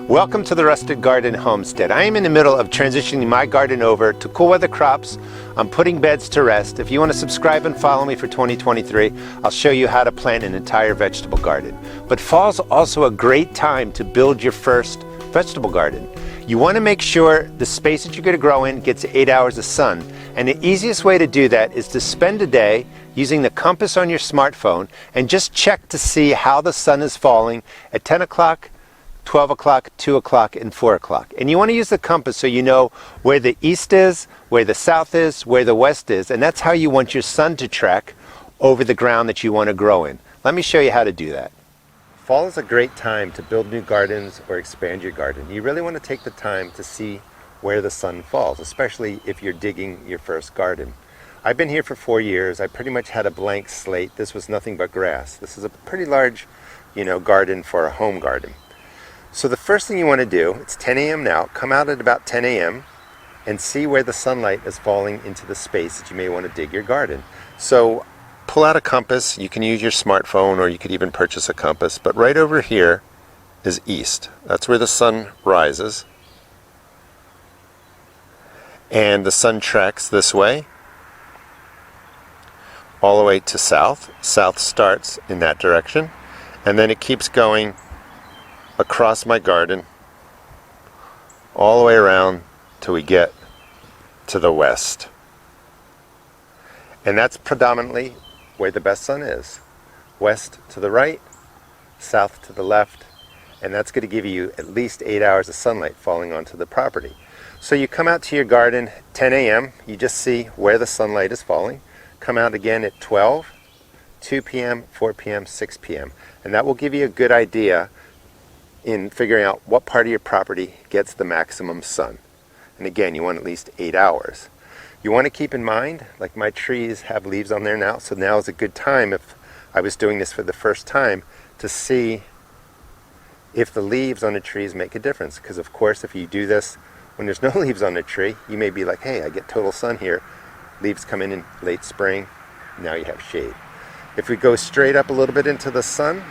Welcome to the Rusted Garden Homestead. I am in the middle of transitioning my garden over to cool weather crops. I'm putting beds to rest. If you want to subscribe and follow me for 2023, I'll show you how to plant an entire vegetable garden. But fall's also a great time to build your first vegetable garden. You want to make sure the space that you're going to grow in gets 8 hours of sun. And the easiest way to do that is to spend a day using the compass on your smartphone and just check to see how the sun is falling at 10 o'clock, 12 o'clock, 2 o'clock, and 4 o'clock. And you want to use the compass so you know where the east is, where the south is, where the west is, and that's how you want your sun to track over the ground that you want to grow in. Let me show you how to do that. Fall is a great time to build new gardens or expand your garden. You really want to take the time to see where the sun falls, especially if you're digging your first garden. I've been here for 4 years. I pretty much had a blank slate. This was nothing but grass. This is a pretty large, garden for a home garden. So the first thing you want to do, it's 10 a.m. now, come out at about 10 a.m. and see where the sunlight is falling into the space that you may want to dig your garden. So pull out a compass. You can use your smartphone or you could even purchase a compass. But right over here is east. That's where the sun rises. And the sun tracks this way all the way to south. South starts in that direction. And then it keeps going across my garden all the way around till we get to the west. And that's predominantly where the best sun is. West to the right, south to the left, and that's going to give you at least 8 hours of sunlight falling onto the property. So you come out to your garden 10 a.m., you just see where the sunlight is falling. Come out again at 12, 2 p.m., 4 p.m., 6 p.m. And that will give you a good idea in figuring out what part of your property gets the maximum sun. And again, you want at least 8 hours. You want to keep in mind, like my trees have leaves on there now, so now is a good time, if I was doing this for the first time, to see if the leaves on the trees make a difference. Because of course, if you do this when there's no leaves on the tree, you may be like, hey, I get total sun here. Leaves come in late spring, now you have shade. If we go straight up a little bit into the sun,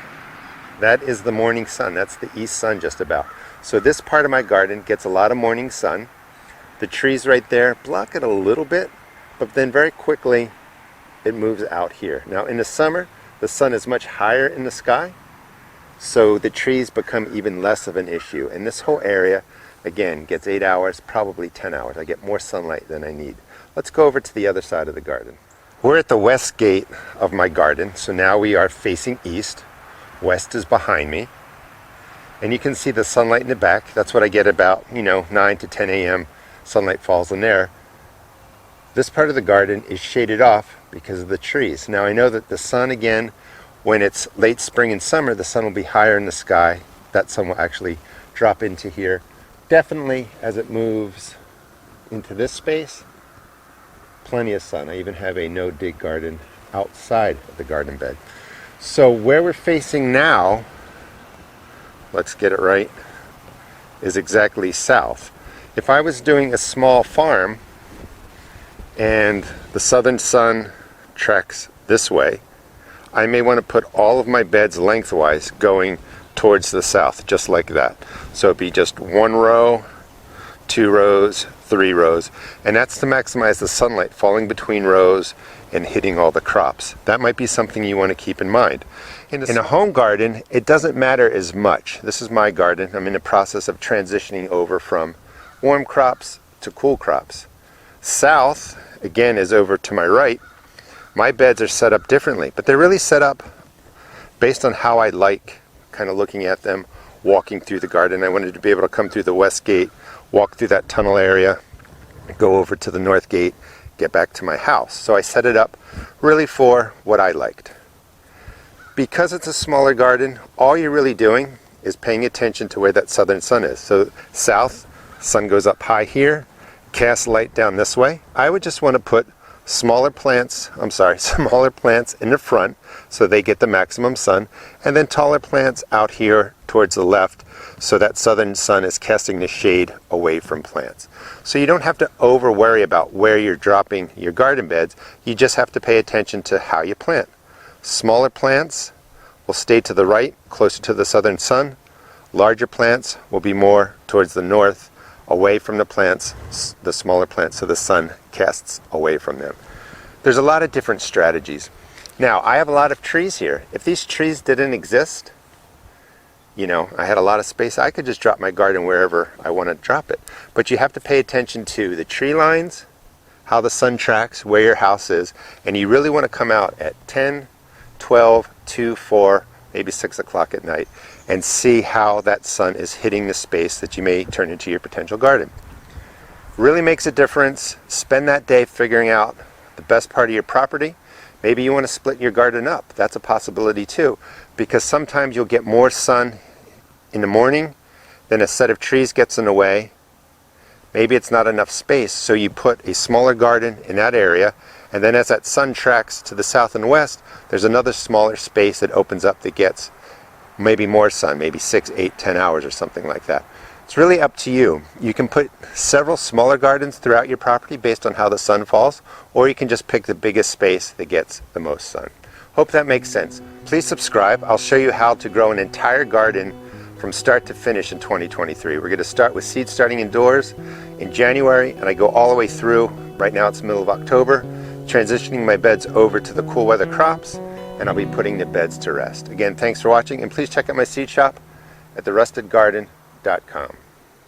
that is the morning sun. That's the east sun just about. So this part of my garden gets a lot of morning sun. The trees right there block it a little bit, but then very quickly it moves out here. Now in the summer, the sun is much higher in the sky, so the trees become even less of an issue. And this whole area, again, gets 8 hours, probably 10 hours. I get more sunlight than I need. Let's go over to the other side of the garden. We're at the west gate of my garden, so now we are facing east. West is behind me, and you can see the sunlight in the back. That's what I get about 9 to 10 a.m. sunlight falls in there. This part of the garden is shaded off because of the trees. Now I know that the sun, again, when it's late spring and summer, the sun will be higher in the sky. That sun will actually drop into here. Definitely as it moves into this space, plenty of sun. I even have a no-dig garden outside of the garden bed. So where we're facing now, let's get it right, is exactly south. If I was doing a small farm and the southern sun tracks this way, I may want to put all of my beds lengthwise going towards the south, just like that. So it'd be just 1 row, 2 rows, 3 rows, and that's to maximize the sunlight falling between rows and hitting all the crops. That might be something you want to keep in mind. In a home garden, it doesn't matter as much. This is my garden. I'm in the process of transitioning over from warm crops to cool crops. South, again, is over to my right. My beds are set up differently, but they're really set up based on how I like kind of looking at them, walking through the garden. I wanted to be able to come through the west gate, walk through that tunnel area, go over to the north gate, get back to my house. So I set it up really for what I liked. Because it's a smaller garden, all you're really doing is paying attention to where that southern sun is. So south, sun goes up high here, casts light down this way. I would just want to put smaller plants in the front so they get the maximum sun, and then taller plants out here towards the left so that southern sun is casting the shade away from plants. So you don't have to over worry about where you're dropping your garden beds. You just have to pay attention to how you plant. Smaller plants will stay to the right, closer to the southern sun. Larger plants will be more towards the north, away from the plants, the smaller plants, so the sun casts away from them. There's a lot of different strategies. Now, I have a lot of trees here. If these trees didn't exist, you know, I had a lot of space, I could just drop my garden wherever I want to drop it. But you have to pay attention to the tree lines, how the sun tracks, where your house is, and you really want to come out at 10, 12, 2, 4, maybe 6 o'clock at night, and see how that sun is hitting the space that you may turn into your potential garden. Really makes a difference. Spend that day figuring out the best part of your property. Maybe you want to split your garden up. That's a possibility too, because sometimes you'll get more sun in the morning than a set of trees gets in the way. Maybe it's not enough space, so you put a smaller garden in that area, and then as that sun tracks to the south and west, there's another smaller space that opens up that gets maybe more sun, maybe 6, 8, 10 hours or something like that. It's really up to you. You can put several smaller gardens throughout your property based on how the sun falls, or you can just pick the biggest space that gets the most sun. Hope that makes sense. Please subscribe. I'll show you how to grow an entire garden from start to finish in 2023. We're going to start with seed starting indoors in January, and I go all the way through. Right now it's the middle of October, transitioning my beds over to the cool weather crops, and I'll be putting the beds to rest. Again, thanks for watching, and please check out my seed shop at therustedgarden.com.